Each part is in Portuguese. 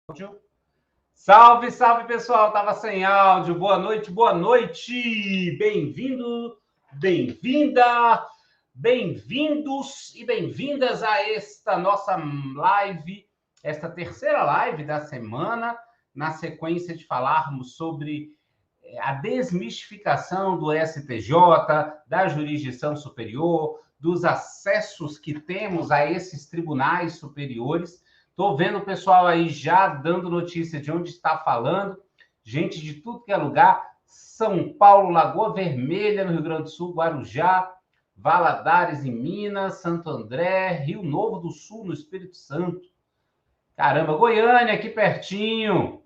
áudio. Salve, salve, pessoal. Tava sem áudio. Boa noite, boa noite. Bem-vindo, bem-vinda, bem-vindos e bem-vindas a esta nossa live, esta terceira live da semana, na sequência de falarmos sobre a desmistificação do STJ, da jurisdição superior, dos acessos que temos a esses tribunais superiores. Estou vendo o pessoal aí já dando notícia de onde está falando, gente de tudo que é lugar, São Paulo, Lagoa Vermelha, no Rio Grande do Sul, Guarujá, Valadares, em Minas, Santo André, Rio Novo do Sul, no Espírito Santo. Caramba, Goiânia, aqui pertinho,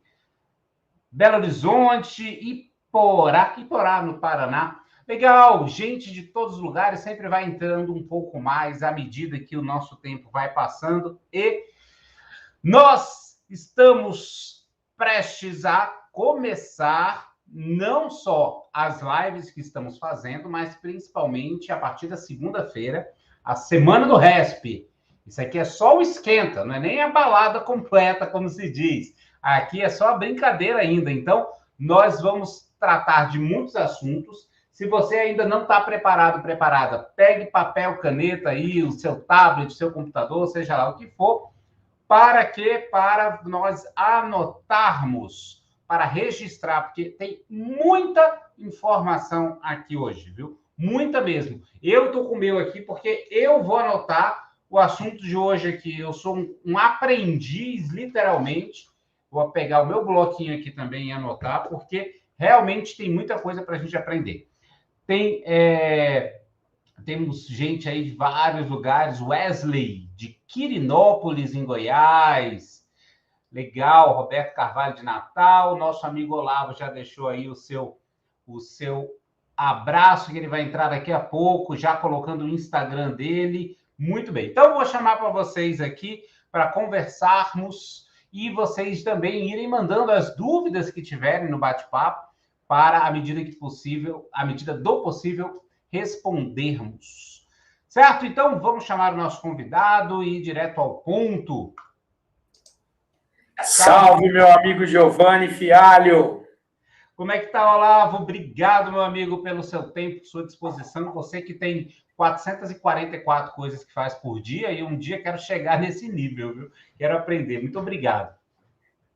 Belo Horizonte, Iporá, no Paraná. Legal, gente de todos os lugares, sempre vai entrando um pouco mais à medida que o nosso tempo vai passando e nós estamos prestes a começar não só as lives que estamos fazendo, mas principalmente a partir da segunda-feira, a Semana do RESP. Isso aqui é só o esquenta, não é nem a balada completa, como se diz. Aqui é só a brincadeira ainda. Então, nós vamos tratar de muitos assuntos. Se você ainda não está preparado, preparada, pegue papel, caneta aí, o seu tablet, o seu computador, seja lá o que for. Para quê? Para nós anotarmos, para registrar, porque tem muita informação aqui hoje, viu? Muita mesmo. Eu estou com o meu aqui porque eu vou anotar o assunto de hoje aqui. Eu sou um aprendiz, literalmente. Vou pegar o meu bloquinho aqui também e anotar, porque realmente tem muita coisa para a gente aprender. Temos gente aí de vários lugares. Wesley, de Quirinópolis, em Goiás. Legal. Roberto Carvalho, de Natal. Nosso amigo Olavo já deixou aí o seu abraço, que ele vai entrar daqui a pouco, já colocando o Instagram dele. Muito bem. Então, vou chamar para vocês aqui para conversarmos e vocês também irem mandando as dúvidas que tiverem no bate-papo para, à medida do possível, respondermos. Certo? Então, vamos chamar o nosso convidado e ir direto ao ponto. Salve, meu amigo Giovanni Fialho. Como é que tá, Olavo? Obrigado, meu amigo, pelo seu tempo, sua disposição. Você que tem 444 coisas que faz por dia e um dia quero chegar nesse nível, viu? Quero aprender. Muito obrigado.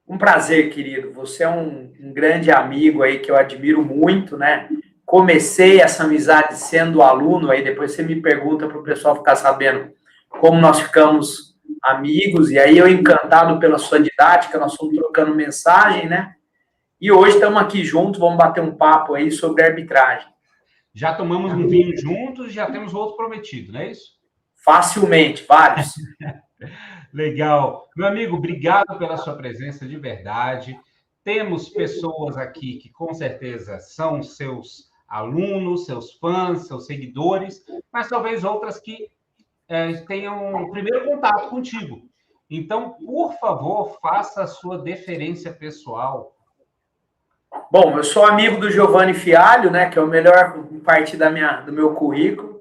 Um prazer, querido. Você é um grande amigo aí que eu admiro muito, né? Comecei essa amizade sendo aluno, aí depois você me pergunta para o pessoal ficar sabendo como nós ficamos amigos, e aí eu encantado pela sua didática, nós fomos trocando mensagem, né? E hoje estamos aqui juntos, vamos bater um papo aí sobre arbitragem. Já tomamos um vinho juntos e já temos outro prometido, não é isso? Facilmente, vários. Legal. Meu amigo, obrigado pela sua presença de verdade. Temos pessoas aqui que com certeza são seus alunos, seus fãs, seus seguidores, mas talvez outras que tenham um primeiro contato contigo. Então, por favor, faça a sua deferência pessoal. Bom, eu sou amigo do Giovanni Fialho, né, que é o melhor parte do meu currículo.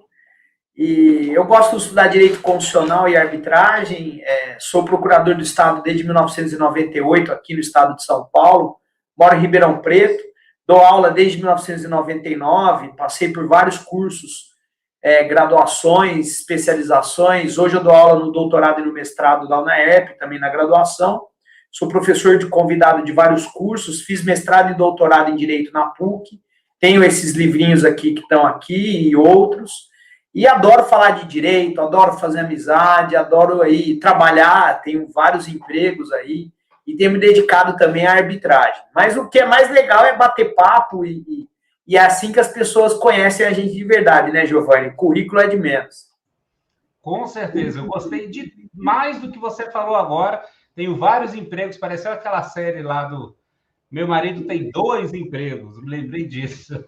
E eu gosto de estudar direito constitucional e arbitragem. Sou procurador do Estado desde 1998 aqui no Estado de São Paulo. Moro em Ribeirão Preto. Dou aula desde 1999. Passei por vários cursos, graduações, especializações. Hoje eu dou aula no doutorado e no mestrado da UNAERP, também na graduação. Sou professor de convidado de vários cursos. Fiz mestrado e doutorado em Direito na PUC. Tenho esses livrinhos aqui que estão aqui e outros. E adoro falar de direito, adoro fazer amizade, adoro aí trabalhar, tenho vários empregos aí e tenho me dedicado também à arbitragem. Mas o que é mais legal é bater papo e é assim que as pessoas conhecem a gente de verdade, né, Giovanni? Currículo é de menos. Com certeza, eu gostei de mais do que você falou agora. Tenho vários empregos, pareceu aquela série lá do Meu Marido Tem 2 Empregos, me lembrei disso.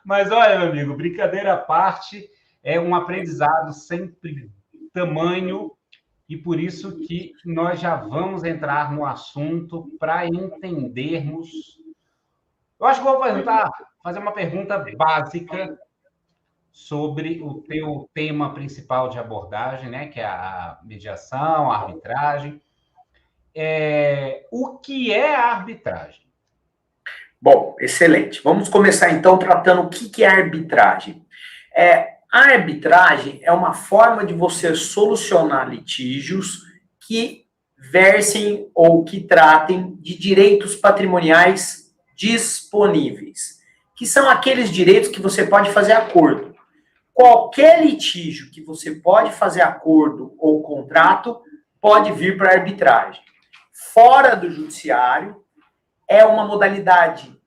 Mas olha, meu amigo, brincadeira à parte, é um aprendizado sempre tamanho, e por isso que nós já vamos entrar no assunto para entendermos. Eu acho que vou fazer uma pergunta básica sobre o teu tema principal de abordagem, né, que é a mediação, a arbitragem. o que é a arbitragem? Bom, excelente. Vamos começar então tratando o que é arbitragem. A arbitragem é uma forma de você solucionar litígios que versem ou que tratem de direitos patrimoniais disponíveis, que são aqueles direitos que você pode fazer acordo. Qualquer litígio que você pode fazer acordo ou contrato pode vir para a arbitragem. Fora do judiciário, é uma modalidade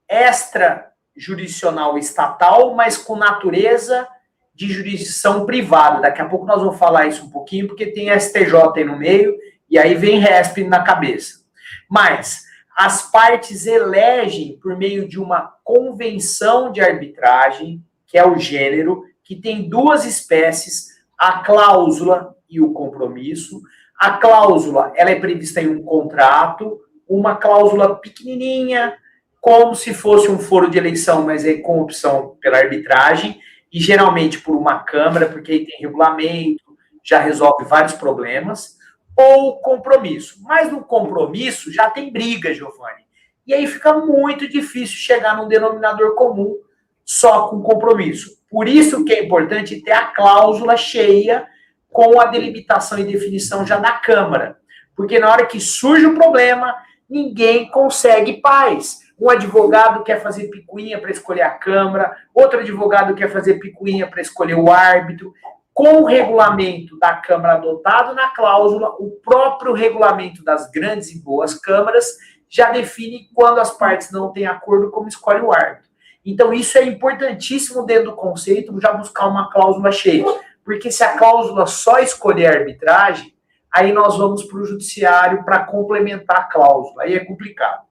extrajurisdicional estatal, mas com natureza de jurisdição privada. Daqui a pouco nós vamos falar isso um pouquinho, porque tem STJ aí no meio, e aí vem RESP na cabeça. Mas as partes elegem, por meio de uma convenção de arbitragem, que é o gênero, que tem duas espécies, a cláusula e o compromisso. A cláusula, ela é prevista em um contrato, uma cláusula pequenininha, como se fosse um foro de eleição, mas é com opção pela arbitragem, e geralmente por uma Câmara, porque aí tem regulamento, já resolve vários problemas, ou compromisso. Mas no compromisso já tem briga, Giovanni. E aí fica muito difícil chegar num denominador comum só com compromisso. Por isso que é importante ter a cláusula cheia com a delimitação e definição já da Câmara. Porque na hora que surge o problema, ninguém consegue paz. Um advogado quer fazer picuinha para escolher a Câmara, outro advogado quer fazer picuinha para escolher o árbitro. Com o regulamento da Câmara adotado na cláusula, o próprio regulamento das grandes e boas câmaras já define quando as partes não têm acordo como escolhe o árbitro. Então, isso é importantíssimo dentro do conceito, já buscar uma cláusula cheia. Porque se a cláusula só escolher a arbitragem, aí nós vamos para o judiciário para complementar a cláusula. Aí é complicado.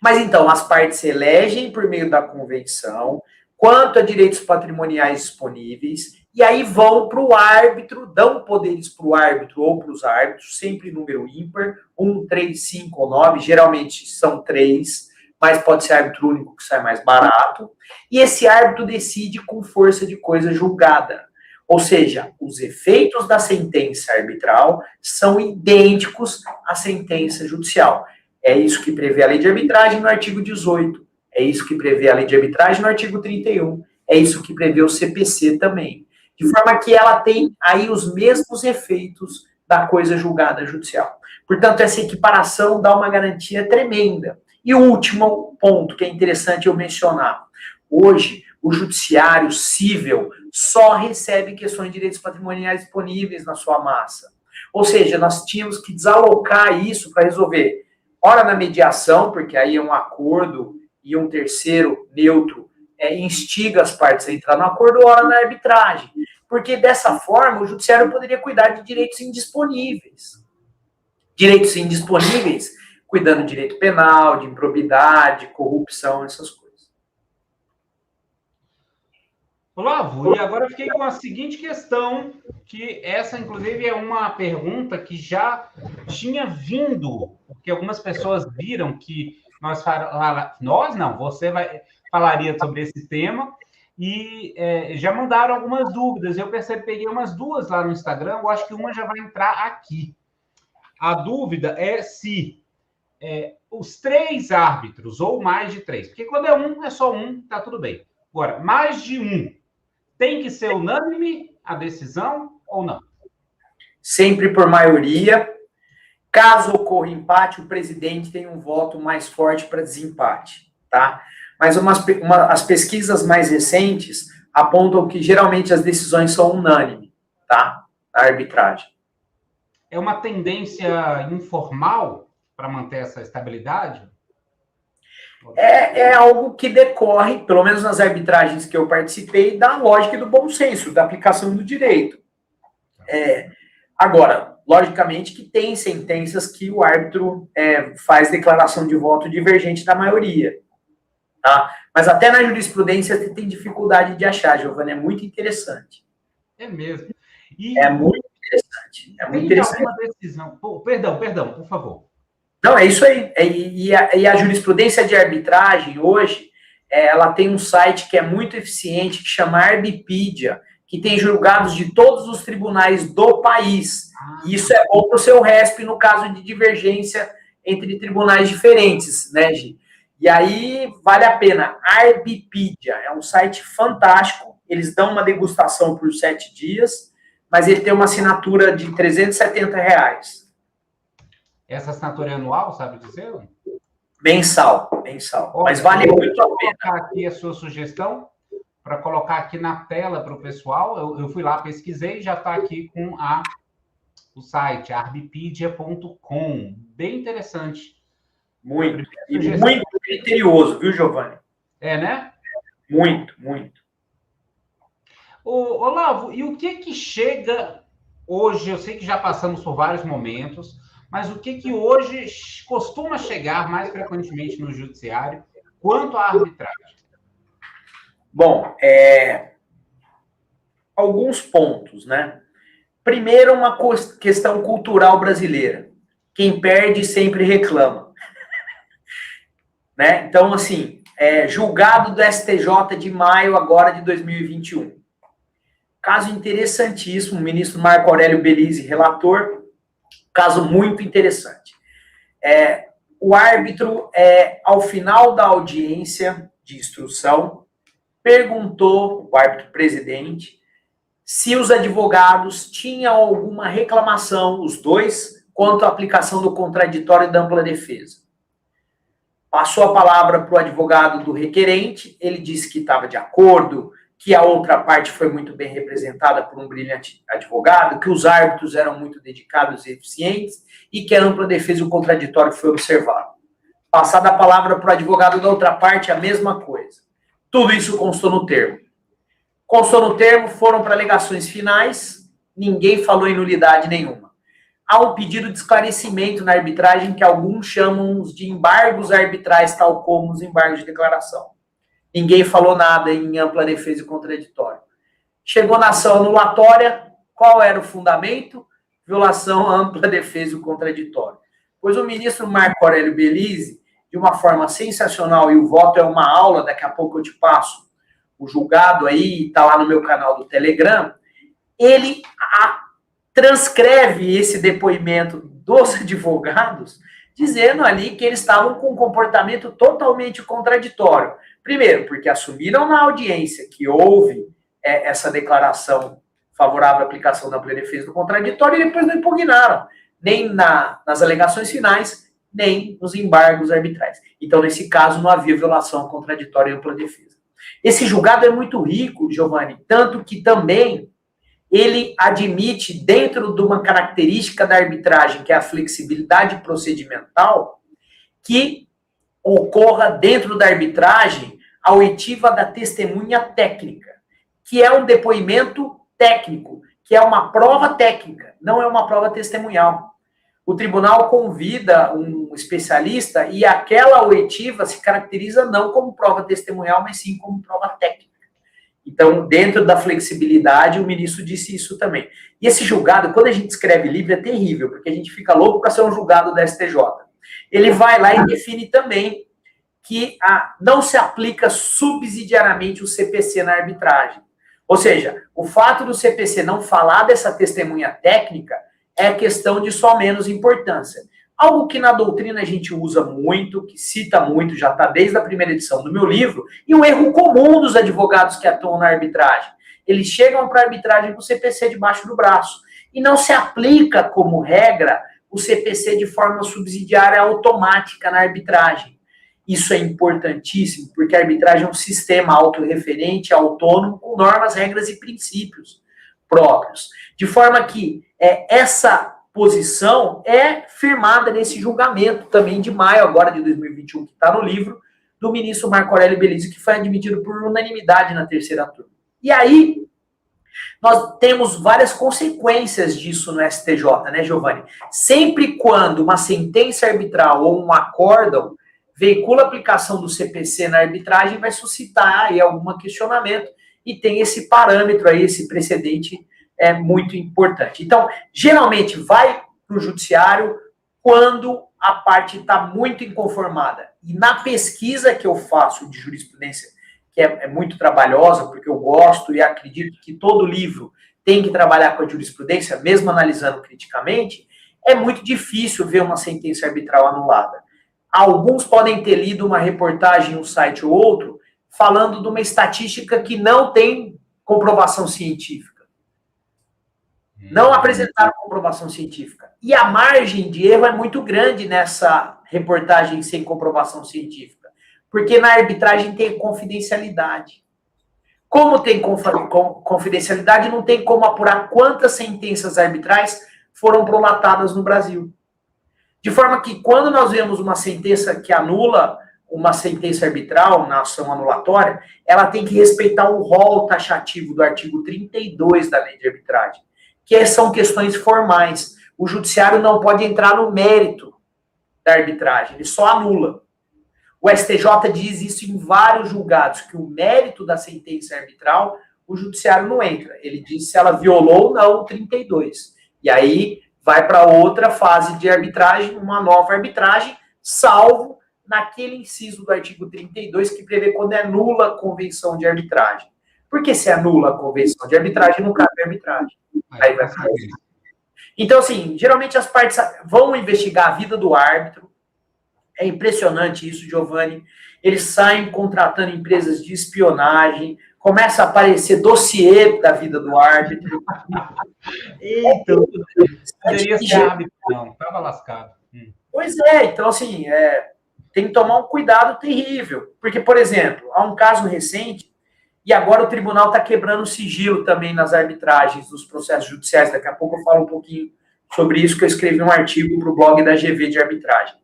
Mas então, as partes se elegem por meio da convenção, quanto a direitos patrimoniais disponíveis, e aí vão para o árbitro, dão poderes para o árbitro ou para os árbitros, sempre número ímpar, 1, 3, 5 ou 9, geralmente são 3, mas pode ser árbitro único que sai mais barato, e esse árbitro decide com força de coisa julgada. Ou seja, os efeitos da sentença arbitral são idênticos à sentença judicial. É isso que prevê a lei de arbitragem no artigo 18. É isso que prevê a lei de arbitragem no artigo 31. É isso que prevê o CPC também. De forma que ela tem aí os mesmos efeitos da coisa julgada judicial. Portanto, essa equiparação dá uma garantia tremenda. E o último ponto que é interessante eu mencionar. Hoje, o judiciário civil só recebe questões de direitos patrimoniais disponíveis na sua massa. Ou seja, nós tínhamos que desalocar isso para resolver. Ora na mediação, porque aí é um acordo e um terceiro neutro instiga as partes a entrar no acordo, ora na arbitragem. Porque dessa forma o judiciário poderia cuidar de direitos indisponíveis. Direitos indisponíveis, cuidando de direito penal, de improbidade, corrupção, essas coisas. Olavo, e agora eu fiquei com a seguinte questão, que essa, inclusive, é uma pergunta que já tinha vindo, porque algumas pessoas viram que você falaria sobre esse tema, e já mandaram algumas dúvidas. Eu peguei umas duas lá no Instagram, eu acho que uma já vai entrar aqui. A dúvida é se os 3 árbitros, ou mais de 3, porque quando é só um, tá tudo bem. Agora, mais de um, tem que ser unânime a decisão ou não? Sempre por maioria. Caso ocorra empate, o presidente tem um voto mais forte para desempate, tá? Mas as pesquisas mais recentes apontam que geralmente as decisões são unânimes, tá? A arbitragem. É uma tendência informal para manter essa estabilidade? É algo que decorre, pelo menos nas arbitragens que eu participei, da lógica e do bom senso, da aplicação do direito. Agora, logicamente que tem sentenças que o árbitro faz declaração de voto divergente da maioria. Tá? Mas até na jurisprudência você tem dificuldade de achar, Giovanni, é muito interessante. É mesmo. É muito interessante. É muito interessante. Alguma decisão... Perdão, por favor. Não, é isso aí. E a jurisprudência de arbitragem, hoje, ela tem um site que é muito eficiente, que chama Arbipedia, que tem julgados de todos os tribunais do país. E isso é bom para o seu RESP no caso de divergência entre tribunais diferentes, né, Gi? E aí, vale a pena. Arbpedia é um site fantástico. Eles dão uma degustação por 7 dias, mas ele tem uma assinatura de R$370. Essa assinatura é anual, sabe dizer? Mensal. Olha, Mas vale muito a pena. Vou colocar aqui a sua sugestão, para colocar aqui na tela para o pessoal. Eu fui lá, pesquisei e já está aqui com o site, arbpedia.com. Bem interessante. Muito. E muito criterioso, viu, Giovanni? É, né? Muito. Olavo, e o que chega hoje? Eu sei que já passamos por vários momentos, mas o que hoje costuma chegar mais frequentemente no judiciário quanto à arbitragem? Bom, alguns pontos, né? Primeiro, uma questão cultural brasileira. Quem perde sempre reclama. Né? Então, assim, julgado do STJ de maio agora de 2021. Caso interessantíssimo, o ministro Marco Aurélio Belize, relator, caso muito interessante. O árbitro, ao final da audiência de instrução, perguntou, o árbitro presidente, se os advogados tinham alguma reclamação, os dois, quanto à aplicação do contraditório e da ampla defesa. Passou a palavra para o advogado do requerente, ele disse que estava de acordo, que a outra parte foi muito bem representada por um brilhante advogado, que os árbitros eram muito dedicados e eficientes e que a ampla defesa e o contraditório foi observado. Passada a palavra para o advogado da outra parte, a mesma coisa. Tudo isso constou no termo. Constou no termo, foram para alegações finais, ninguém falou em nulidade nenhuma. Há um pedido de esclarecimento na arbitragem que alguns chamam de embargos arbitrais, tal como os embargos de declaração. Ninguém falou nada em ampla defesa e contraditório. Chegou na ação anulatória, qual era o fundamento? Violação à ampla defesa e o contraditório. Pois o ministro Marco Aurélio Belize, de uma forma sensacional, e o voto é uma aula, daqui a pouco eu te passo o julgado aí, está lá no meu canal do Telegram, ele transcreve esse depoimento dos advogados, dizendo ali que eles estavam com um comportamento totalmente contraditório. Primeiro, porque assumiram na audiência que houve essa declaração favorável à aplicação da ampla defesa do contraditório e depois não impugnaram, nem nas alegações finais, nem nos embargos arbitrais. Então, nesse caso, não havia violação ao contraditório e ampla defesa. Esse julgado é muito rico, Giovanni, tanto que também ele admite, dentro de uma característica da arbitragem, que é a flexibilidade procedimental, que ocorra dentro da arbitragem a oitiva da testemunha técnica, que é um depoimento técnico, que é uma prova técnica, não é uma prova testemunhal. O tribunal convida um especialista e aquela oitiva se caracteriza não como prova testemunhal, mas sim como prova técnica. Então, dentro da flexibilidade, o ministro disse isso também. E esse julgado, quando a gente escreve livro, é terrível, porque a gente fica louco para ser um julgado da STJ. Ele vai lá e define também que não se aplica subsidiariamente o CPC na arbitragem. Ou seja, o fato do CPC não falar dessa testemunha técnica é questão de só menos importância. Algo que na doutrina a gente usa muito, que cita muito, já está desde a primeira edição do meu livro, e um erro comum dos advogados que atuam na arbitragem. Eles chegam para a arbitragem com o CPC debaixo do braço. E não se aplica, como regra, o CPC de forma subsidiária automática na arbitragem. Isso é importantíssimo, porque a arbitragem é um sistema autorreferente, autônomo, com normas, regras e princípios próprios. De forma que essa posição é firmada nesse julgamento também de maio, agora de 2021, que está no livro, do ministro Marco Aurélio Belize, que foi admitido por unanimidade na terceira turma. E aí, nós temos várias consequências disso no STJ, né, Giovanni? Sempre quando uma sentença arbitral ou um acórdão veicula a aplicação do CPC na arbitragem, vai suscitar aí algum questionamento e tem esse parâmetro aí, esse precedente muito importante. Então, geralmente vai para o judiciário quando a parte está muito inconformada. E na pesquisa que eu faço de jurisprudência que é muito trabalhosa, porque eu gosto e acredito que todo livro tem que trabalhar com a jurisprudência, mesmo analisando criticamente, é muito difícil ver uma sentença arbitral anulada. Alguns podem ter lido uma reportagem em um site ou outro falando de uma estatística que não tem comprovação científica. Não apresentaram comprovação científica. E a margem de erro é muito grande nessa reportagem sem comprovação científica. Porque na arbitragem tem confidencialidade. Como tem confidencialidade, não tem como apurar quantas sentenças arbitrais foram prolatadas no Brasil. De forma que, quando nós vemos uma sentença que anula uma sentença arbitral na ação anulatória, ela tem que respeitar o rol taxativo do artigo 32 da Lei de Arbitragem, que são questões formais. O judiciário não pode entrar no mérito da arbitragem, ele só anula. O STJ diz isso em vários julgados, que o mérito da sentença arbitral, o judiciário não entra. Ele diz se ela violou ou não o 32. E aí vai para outra fase de arbitragem, uma nova arbitragem, salvo naquele inciso do artigo 32 que prevê quando é nula a convenção de arbitragem. Porque se é nula a convenção de arbitragem, não cabe arbitragem. Aí vai ficar isso. Então, assim, geralmente as partes vão investigar a vida do árbitro. É impressionante isso, Giovanni. Eles saem contratando empresas de espionagem, começa a aparecer dossiê da vida do árbitro. Então, poderia ser árbitro, não, estava lascado. Pois é, então assim, tem que tomar um cuidado terrível. Porque, por exemplo, há um caso recente, e agora o tribunal está quebrando o sigilo também nas arbitragens, dos processos judiciais. Daqui a pouco eu falo um pouquinho sobre isso, que eu escrevi um artigo para o blog da GV de arbitragem.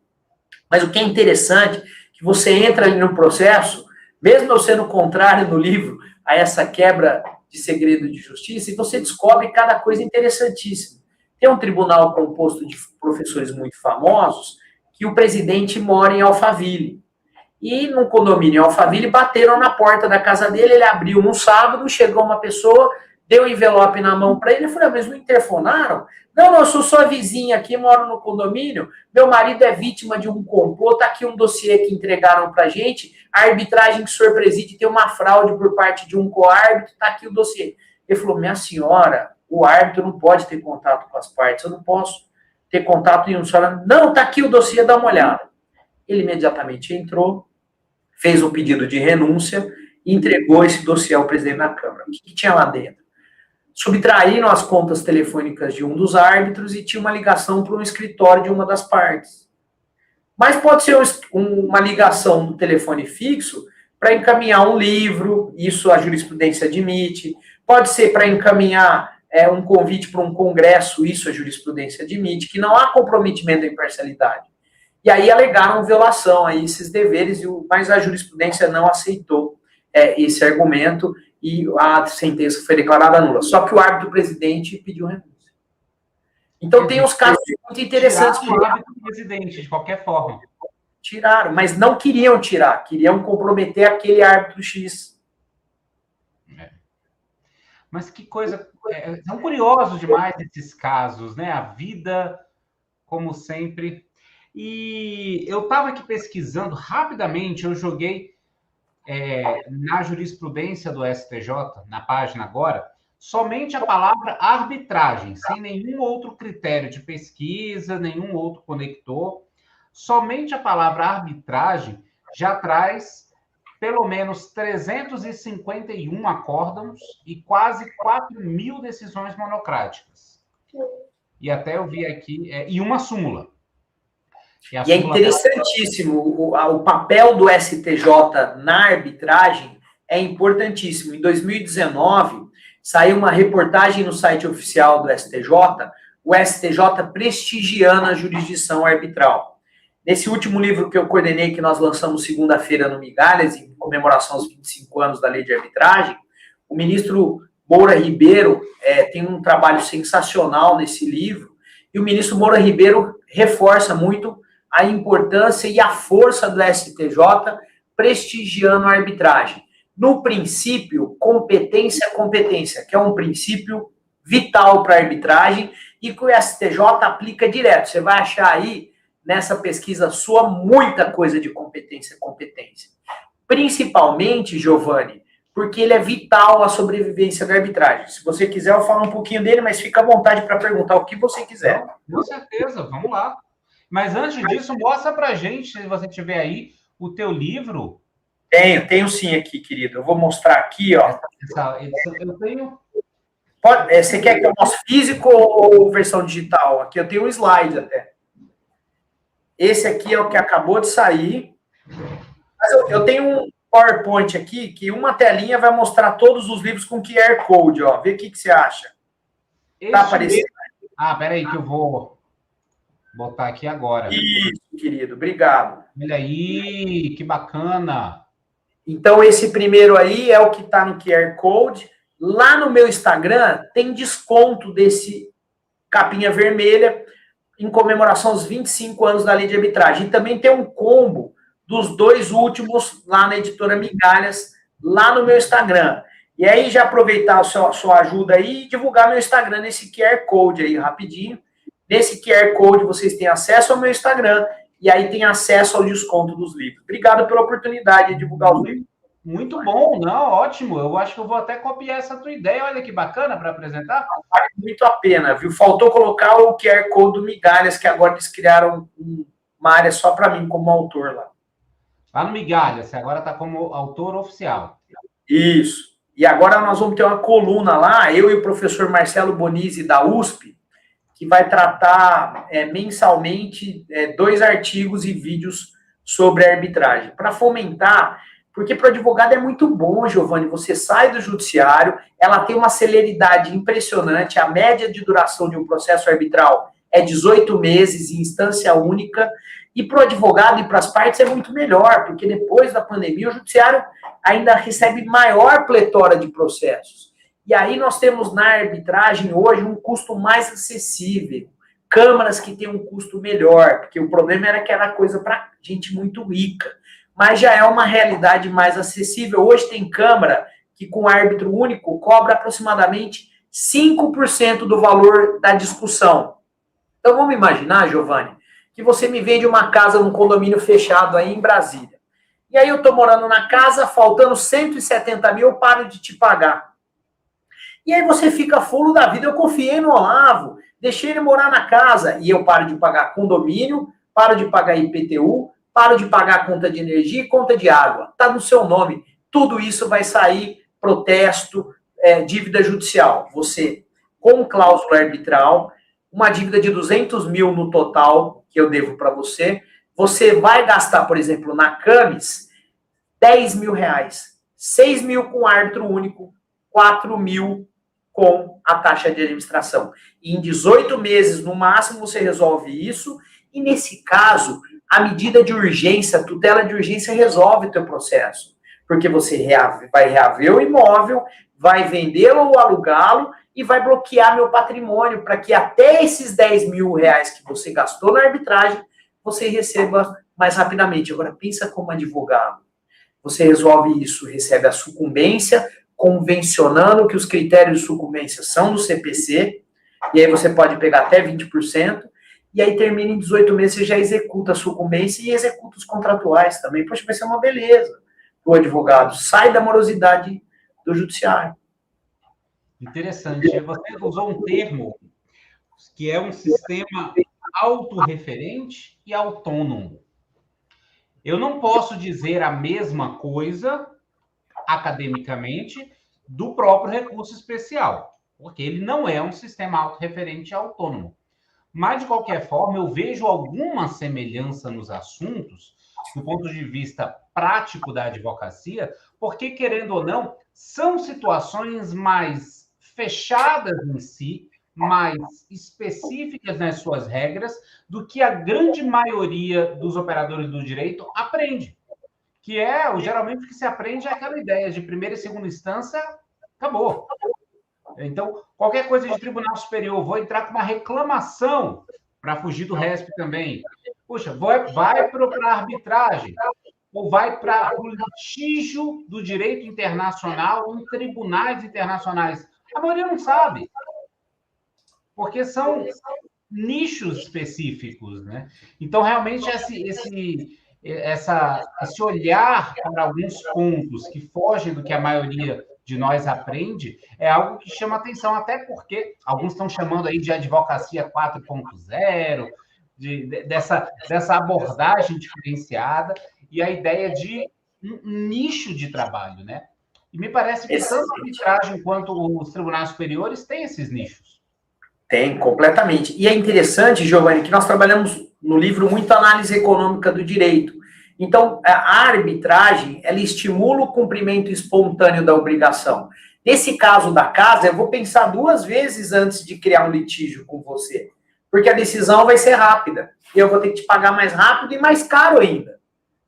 Mas o que é interessante, que você entra ali no processo, mesmo eu sendo contrário no livro a essa quebra de segredo de justiça, e você descobre cada coisa interessantíssima. Tem um tribunal composto de professores muito famosos, que o presidente mora em Alphaville. E num condomínio em Alphaville, bateram na porta da casa dele, ele abriu num sábado, chegou uma pessoa, deu um envelope na mão para ele, eu falei, mas não interfonaram? Não, eu sou sua vizinha aqui, moro no condomínio, meu marido é vítima de um complô, tá aqui um dossiê que entregaram pra gente, a arbitragem que o senhor preside tem uma fraude por parte de um coárbitro, tá aqui o dossiê. Ele falou, minha senhora, o árbitro não pode ter contato com as partes, eu não posso ter contato nenhum. A senhora, não, tá aqui o dossiê, dá uma olhada. Ele imediatamente entrou, fez um pedido de renúncia e entregou esse dossiê ao presidente da Câmara. O que tinha lá dentro? Subtraíram as contas telefônicas de um dos árbitros e tinha uma ligação para um escritório de uma das partes. Mas pode ser uma ligação do telefone fixo para encaminhar um livro, isso a jurisprudência admite. Pode ser para encaminhar um convite para um congresso, isso a jurisprudência admite, que não há comprometimento da imparcialidade. E aí alegaram violação a esses deveres, mas a jurisprudência não aceitou esse argumento e a sentença foi declarada nula. Só que o árbitro-presidente pediu renúncia. Então tem uns casos muito interessantes. Tiraram o árbitro-presidente, de qualquer forma. Tiraram, mas não queriam tirar, queriam comprometer aquele árbitro X. Mas que coisa... são curiosos demais esses casos, né? A vida, como sempre... E eu estava aqui pesquisando rapidamente, eu joguei na jurisprudência do STJ, na página agora, somente a palavra arbitragem, sem nenhum outro critério de pesquisa, nenhum outro conector. Somente a palavra arbitragem já traz pelo menos 351 acórdãos e quase 4.000 decisões monocráticas. E até eu vi aqui, e uma súmula. E é interessantíssimo, o papel do STJ na arbitragem é importantíssimo. Em 2019, saiu uma reportagem no site oficial do STJ, o STJ prestigiando a jurisdição arbitral. Nesse último livro que eu coordenei, que nós lançamos segunda-feira no Migalhas, em comemoração aos 25 anos da Lei de Arbitragem, o ministro Moura Ribeiro tem um trabalho sensacional nesse livro, e o ministro Moura Ribeiro reforça muito a importância e a força do STJ prestigiando a arbitragem. No princípio, competência é competência, que é um princípio vital para a arbitragem e que o STJ aplica direto. Você vai achar aí, nessa pesquisa sua, muita coisa de competência. principalmente, Giovanni, porque ele é vital à sobrevivência da arbitragem. Se você quiser, eu falo um pouquinho dele, mas fica à vontade para perguntar o que você quiser. Com certeza, vamos lá. Mas antes disso, mostra para gente, se você tiver aí, o teu livro. Tenho sim aqui, querido. Eu vou mostrar aqui, ó. Essa edição, eu tenho. Você quer que eu mostre físico ou versão digital? Aqui eu tenho um slide até. Esse aqui é o que acabou de sair. Mas eu tenho um PowerPoint aqui, que uma telinha vai mostrar todos os livros com QR Code, ó. Vê o que você acha. Tá aparecendo? Peraí, que eu vou botar aqui agora. Isso, querido. Obrigado. Olha aí, que bacana. Então, esse primeiro aí é o que está no QR Code. Lá no meu Instagram, tem desconto desse capinha vermelha em comemoração aos 25 anos da lei de arbitragem. E também tem um combo dos 2 últimos lá na editora Migalhas, lá no meu Instagram. E aí, já aproveitar a sua ajuda aí e divulgar meu Instagram nesse QR Code aí, rapidinho. Nesse QR Code, vocês têm acesso ao meu Instagram e aí tem acesso ao desconto dos livros. Obrigado pela oportunidade de divulgar os livros. Muito bom, não, ótimo. Eu acho que eu vou até copiar essa tua ideia. Olha que bacana para apresentar. Vale muito a pena, viu? Faltou colocar o QR Code do Migalhas, que agora eles criaram uma área só para mim, como autor lá. Lá no Migalhas, você agora está como autor oficial. Isso. E agora nós vamos ter uma coluna lá, eu e o professor Marcelo Bonizzi, da USP, que vai tratar mensalmente 2 artigos e vídeos sobre arbitragem, para fomentar, porque para o advogado é muito bom, Giovanni, você sai do judiciário, ela tem uma celeridade impressionante, a média de duração de um processo arbitral é 18 meses em instância única, e para o advogado e para as partes é muito melhor, porque depois da pandemia o judiciário ainda recebe maior pletora de processos. E aí nós temos na arbitragem hoje um custo mais acessível. Câmaras que têm um custo melhor, porque o problema era que era coisa para gente muito rica. Mas já é uma realidade mais acessível. Hoje tem câmara que com árbitro único cobra aproximadamente 5% do valor da discussão. Então vamos imaginar, Giovanni, que você me vende uma casa num condomínio fechado aí em Brasília. E aí eu estou morando na casa, faltando 170 mil, eu paro de te pagar. E aí você fica fulo da vida. Eu confiei no Olavo, deixei ele morar na casa e eu paro de pagar condomínio, paro de pagar IPTU, paro de pagar conta de energia e conta de água. Está no seu nome. Tudo isso vai sair protesto, dívida judicial. Você, com cláusula arbitral, uma dívida de 200 mil no total que eu devo para você, você vai gastar, por exemplo, na Camis, 10 mil reais. 6 mil com árbitro único, 4 mil com a taxa de administração. E em 18 meses, no máximo, você resolve isso. E nesse caso, a medida de urgência, a tutela de urgência resolve o teu processo. Porque você vai reaver o imóvel, vai vendê-lo ou alugá-lo e vai bloquear meu patrimônio para que até esses 10 mil reais que você gastou na arbitragem, você receba mais rapidamente. Agora, pensa como advogado. Você resolve isso, recebe a sucumbência, convencionando que os critérios de sucumbência são do CPC, e aí você pode pegar até 20%, e aí termina em 18 meses, você já executa a sucumbência e executa os contratuais também. Poxa, vai ser uma beleza o advogado. Sai da morosidade do judiciário. Interessante. Você usou um termo que é um sistema autorreferente e autônomo. Eu não posso dizer a mesma coisa academicamente do próprio recurso especial, porque ele não é um sistema autorreferente e autônomo. Mas, de qualquer forma, eu vejo alguma semelhança nos assuntos, do ponto de vista prático da advocacia, porque, querendo ou não, são situações mais fechadas em si, mais específicas nas suas regras, do que a grande maioria dos operadores do direito aprende. Que geralmente, o que se aprende é aquela ideia de primeira e segunda instância, acabou. Então, qualquer coisa de tribunal superior, vou entrar com uma reclamação para fugir do RESP também. Puxa, vai para a arbitragem, ou vai para o litígio do direito internacional em tribunais internacionais. A maioria não sabe, porque são nichos específicos, né? Então, realmente, esse olhar para alguns pontos que fogem do que a maioria de nós aprende, é algo que chama atenção, até porque alguns estão chamando aí de advocacia 4.0, dessa abordagem diferenciada, e a ideia de um nicho de trabalho, né? E me parece que tanto a arbitragem quanto os tribunais superiores têm esses nichos. Tem, completamente. E é interessante, Giovanni, que nós trabalhamos no livro muito análise econômica do direito. Então, a arbitragem, ela estimula o cumprimento espontâneo da obrigação. Nesse caso da casa, eu vou pensar 2 vezes antes de criar um litígio com você, porque a decisão vai ser rápida. E eu vou ter que te pagar mais rápido e mais caro ainda,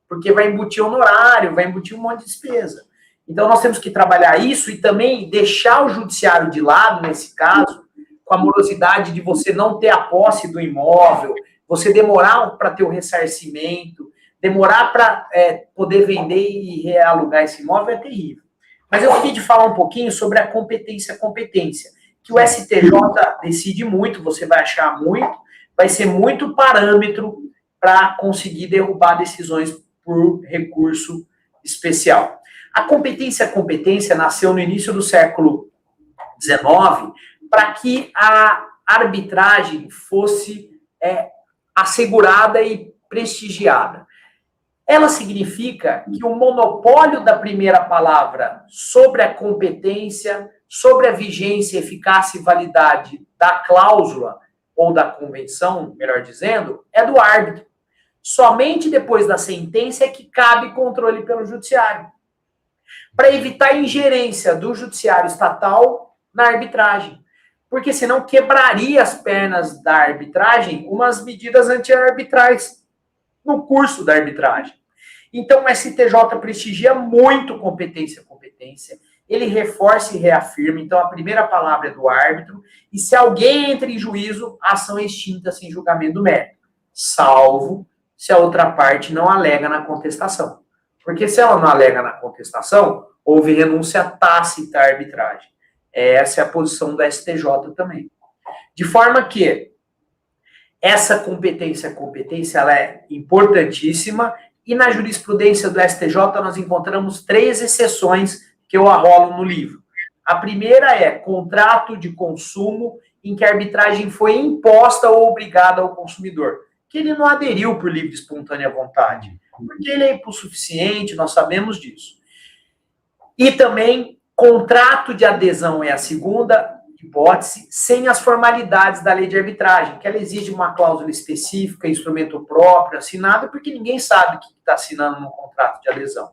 porque vai embutir honorário, vai embutir um monte de despesa. Então, nós temos que trabalhar isso e também deixar o judiciário de lado, nesse caso, com a morosidade de você não ter a posse do imóvel, você demorar para ter o ressarcimento, demorar para poder vender e realugar esse imóvel é terrível. Mas eu queria te falar um pouquinho sobre a competência, que o STJ decide muito, você vai achar muito, vai ser muito parâmetro para conseguir derrubar decisões por recurso especial. A competência nasceu no início do século XIX para que a arbitragem fosse assegurada e prestigiada. Ela significa que o monopólio da primeira palavra sobre a competência, sobre a vigência, eficácia e validade da cláusula ou da convenção, melhor dizendo, é do árbitro. Somente depois da sentença é que cabe controle pelo judiciário, para evitar a ingerência do judiciário estatal na arbitragem. Porque senão quebraria as pernas da arbitragem umas medidas anti-arbitrais no curso da arbitragem. Então, o STJ prestigia muito competência. Ele reforça e reafirma. Então, a primeira palavra é do árbitro. E se alguém entra em juízo, a ação é extinta sem julgamento do mérito. Salvo se a outra parte não alega na contestação. Porque se ela não alega na contestação, houve renúncia tácita à arbitragem. Essa é a posição do STJ também. De forma que essa competência ela é importantíssima e na jurisprudência do STJ nós encontramos 3 exceções que eu arrolo no livro. A primeira é contrato de consumo em que a arbitragem foi imposta ou obrigada ao consumidor, que ele não aderiu por livre e espontânea vontade, porque ele é hipossuficiente, nós sabemos disso. E também contrato de adesão é a segunda hipótese, sem as formalidades da lei de arbitragem, que ela exige uma cláusula específica, instrumento próprio, assinado, porque ninguém sabe o que está assinando no contrato de adesão.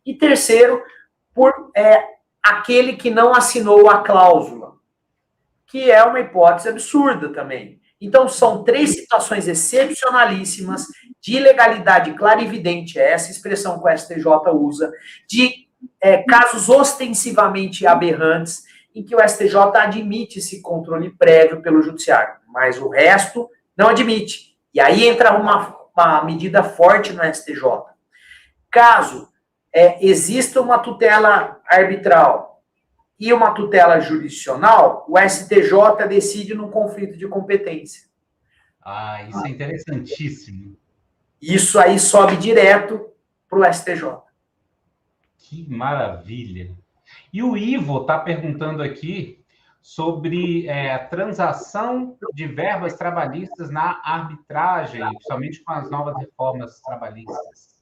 E terceiro, por aquele que não assinou a cláusula, que é uma hipótese absurda também. Então, são 3 situações excepcionalíssimas de ilegalidade clarividente, é essa expressão que o STJ usa, de casos ostensivamente aberrantes, em que o STJ admite esse controle prévio pelo judiciário, mas o resto não admite. E aí entra uma medida forte no STJ. Caso exista uma tutela arbitral e uma tutela jurisdicional, o STJ decide no conflito de competência. Isso é interessantíssimo. Isso aí sobe direto para o STJ. Que maravilha! E o Ivo está perguntando aqui sobre a transação de verbas trabalhistas na arbitragem, principalmente com as novas reformas trabalhistas.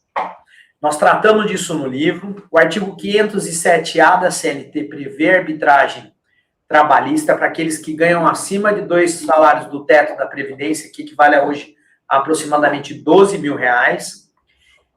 Nós tratamos disso no livro. O artigo 507A da CLT prevê arbitragem trabalhista para aqueles que ganham acima de 2 salários do teto da Previdência, que equivale a hoje a aproximadamente R$12 mil.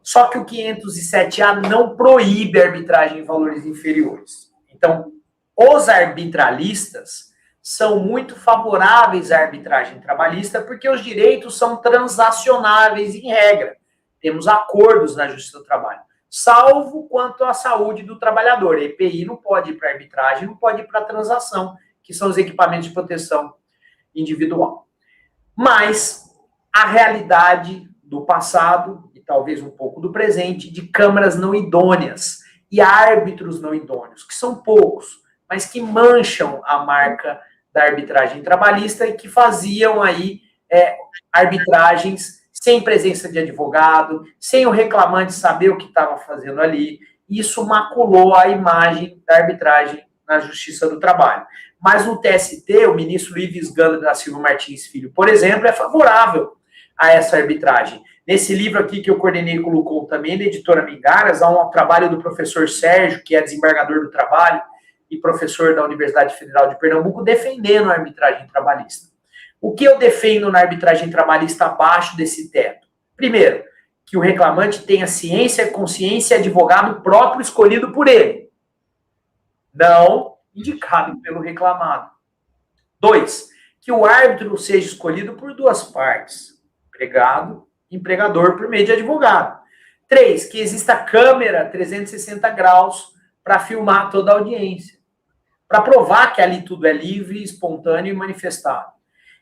Só que o 507A não proíbe a arbitragem em valores inferiores. Então, os arbitralistas são muito favoráveis à arbitragem trabalhista porque os direitos são transacionáveis em regra. Temos acordos na Justiça do Trabalho, salvo quanto à saúde do trabalhador. A EPI não pode ir para arbitragem, não pode ir para transação, que são os equipamentos de proteção individual. Mas a realidade do passado talvez um pouco do presente, de câmaras não idôneas e árbitros não idôneos, que são poucos, mas que mancham a marca da arbitragem trabalhista e que faziam aí arbitragens sem presença de advogado, sem o reclamante saber o que estava fazendo ali. Isso maculou a imagem da arbitragem na Justiça do Trabalho. Mas no TST, o ministro Luiz Gandra da Silva Martins Filho, por exemplo, é favorável a essa arbitragem. Nesse livro aqui que eu coordenei com o Lucon também, da editora Mingaras, há um trabalho do professor Sérgio, que é desembargador do trabalho e professor da Universidade Federal de Pernambuco, defendendo a arbitragem trabalhista. O que eu defendo na arbitragem trabalhista abaixo desse teto? Primeiro, que o reclamante tenha ciência, consciência e advogado próprio escolhido por ele, não indicado pelo reclamado. 2, que o árbitro seja escolhido por duas partes, empregado e empregador por meio de advogado. 3, que exista câmera 360 graus para filmar toda a audiência, para provar que ali tudo é livre, espontâneo e manifestado.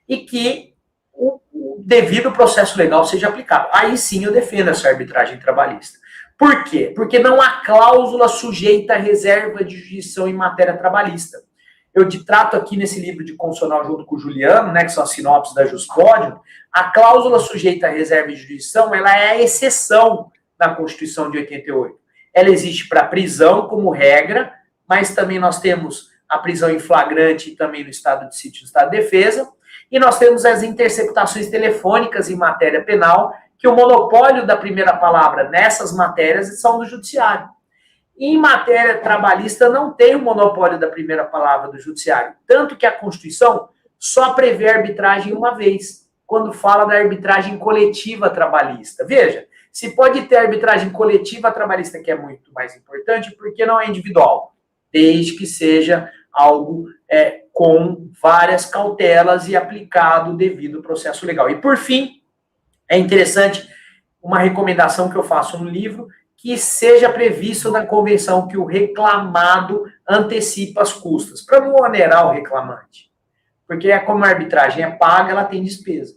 E que o devido processo legal seja aplicado. Aí sim eu defendo essa arbitragem trabalhista. Por quê? Porque não há cláusula sujeita à reserva de jurisdição em matéria trabalhista. Eu te trato aqui nesse livro de constitucional junto com o Juliano, né, que são as sinopses da Juspódio, a cláusula sujeita à reserva de jurisdição, ela é a exceção da Constituição de 88. Ela existe para prisão como regra, mas também nós temos a prisão em flagrante também no estado de sítio e no estado de defesa, e nós temos as interceptações telefônicas em matéria penal, que o monopólio da primeira palavra nessas matérias são do judiciário. E em matéria trabalhista não tem o monopólio da primeira palavra do judiciário. Tanto que a Constituição só prevê arbitragem uma vez, quando fala da arbitragem coletiva trabalhista. Veja, se pode ter arbitragem coletiva trabalhista, que é muito mais importante, porque não é individual, desde que seja algo com várias cautelas e aplicado devido ao processo legal. E, por fim, é interessante uma recomendação que eu faço no livro, que seja previsto na convenção que o reclamado antecipa as custas, para não onerar o reclamante. Porque como a arbitragem é paga, ela tem despesa.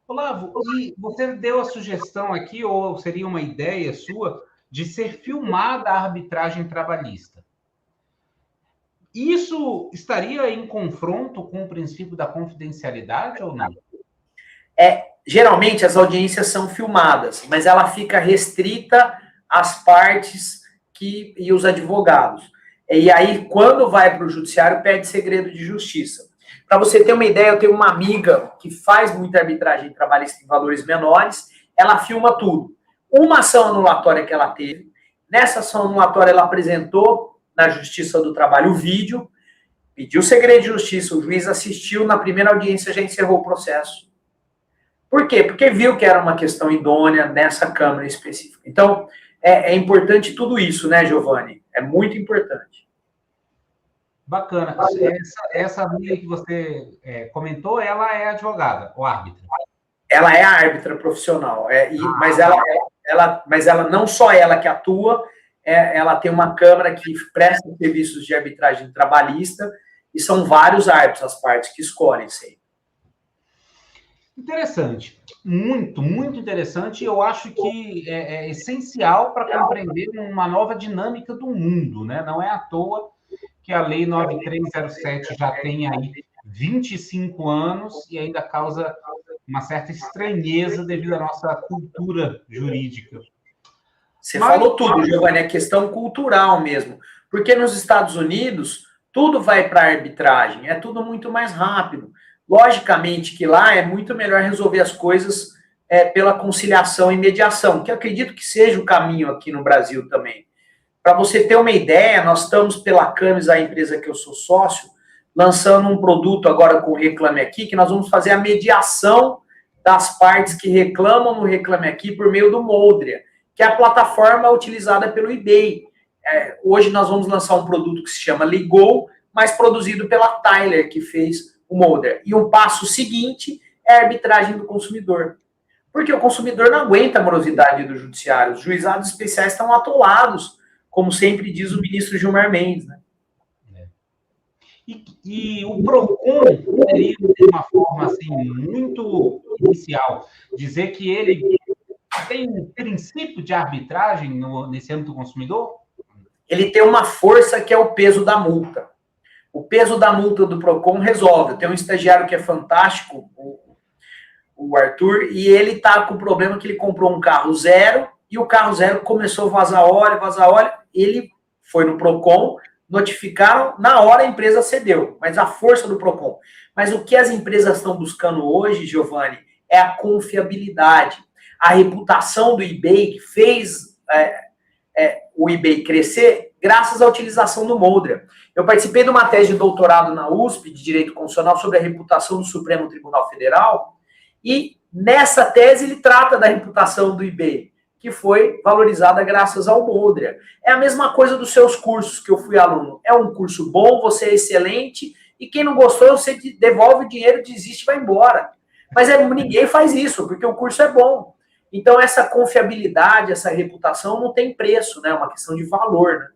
Olavo, e você deu a sugestão aqui, ou seria uma ideia sua, de ser filmada a arbitragem trabalhista. Isso estaria em confronto com o princípio da confidencialidade ou não? Geralmente as audiências são filmadas, mas ela fica restrita às partes e os advogados. E aí, quando vai para o judiciário, pede segredo de justiça. Para você ter uma ideia, eu tenho uma amiga que faz muita arbitragem trabalhista em valores menores, ela filma tudo. Uma ação anulatória que ela teve, nessa ação anulatória ela apresentou na Justiça do Trabalho o vídeo, pediu segredo de justiça, o juiz assistiu, na primeira audiência já encerrou o processo. Por quê? Porque viu que era uma questão idônea nessa Câmara específica. Então, é importante tudo isso, né, Giovanni? É muito importante. Bacana. Essa amiga que você comentou, ela é advogada, ou árbitra? Ela é a árbitra profissional, mas ela não só ela que atua, ela tem uma Câmara que presta serviços de arbitragem trabalhista, e são vários árbitros, as partes que escolhem sempre. Interessante, muito, muito interessante. Eu acho que é essencial para compreender uma nova dinâmica do mundo, né? Não é à toa que a Lei 9307 já tem aí 25 anos e ainda causa uma certa estranheza devido à nossa cultura jurídica. Você falou tudo, Giovanni, é questão cultural mesmo. Porque nos Estados Unidos, tudo vai para a arbitragem, é tudo muito mais rápido. Logicamente que lá é muito melhor resolver as coisas pela conciliação e mediação, que eu acredito que seja o caminho aqui no Brasil também. Para você ter uma ideia, nós estamos pela Camis, a empresa que eu sou sócio, lançando um produto agora com o Reclame Aqui, que nós vamos fazer a mediação das partes que reclamam no Reclame Aqui por meio do Moldria, que é a plataforma utilizada pelo eBay. Hoje nós vamos lançar um produto que se chama Ligou, mas produzido pela Tyler, que fez o Moldria. E um passo seguinte é a arbitragem do consumidor. Porque o consumidor não aguenta a morosidade do judiciário. Os juizados especiais estão atolados, como sempre diz o ministro Gilmar Mendes, né? E o PROCON poderia, de uma forma assim, muito inicial, dizer que ele tem um princípio de arbitragem nesse âmbito do consumidor? Ele tem uma força que é o peso da multa. O peso da multa do PROCON resolve. Tem um estagiário que é fantástico, o Arthur, e ele tá com o problema que ele comprou um carro zero, e o carro zero começou a vazar óleo, ele foi no Procon, notificaram, na hora a empresa cedeu, mas a força do Procon. Mas o que as empresas estão buscando hoje, Giovanni, é a confiabilidade. A reputação do eBay que fez o eBay crescer graças à utilização do Moldria. Eu participei de uma tese de doutorado na USP de Direito Constitucional sobre a reputação do Supremo Tribunal Federal, e nessa tese ele trata da reputação do eBay, que foi valorizada graças ao Moldria. É a mesma coisa dos seus cursos, que eu fui aluno. É um curso bom, você é excelente, e quem não gostou, você devolve o dinheiro, desiste e vai embora. Mas ninguém faz isso, porque o curso é bom. Então, essa confiabilidade, essa reputação não tem preço, né? É uma questão de valor, né?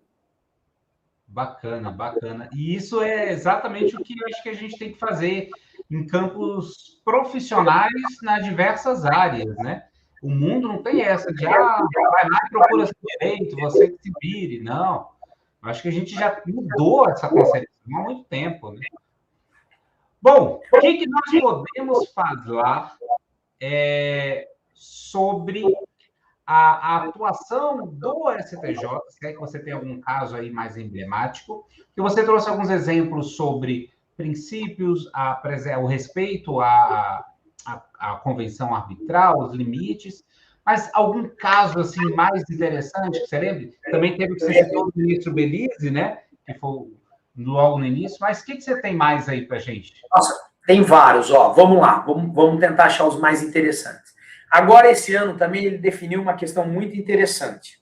Bacana, bacana. E isso é exatamente o que eu acho que a gente tem que fazer em campos profissionais nas diversas áreas, né? O mundo não tem essa de, vai lá e procura seu direito, você que se vire. Não. Eu acho que a gente já mudou essa concepção há muito tempo, né? Bom, o que nós podemos falar sobre a atuação do STJ, se é que você tem algum caso aí mais emblemático, que você trouxe alguns exemplos sobre princípios, o respeito à convenção arbitral, os limites, mas algum caso assim mais interessante que você lembre? Também teve que você citou o ministro Belize, né? Que foi logo no início, mas o que você tem mais aí para a gente? Nossa, tem vários, ó. Vamos lá, vamos tentar achar os mais interessantes. Agora, esse ano também ele definiu uma questão muito interessante.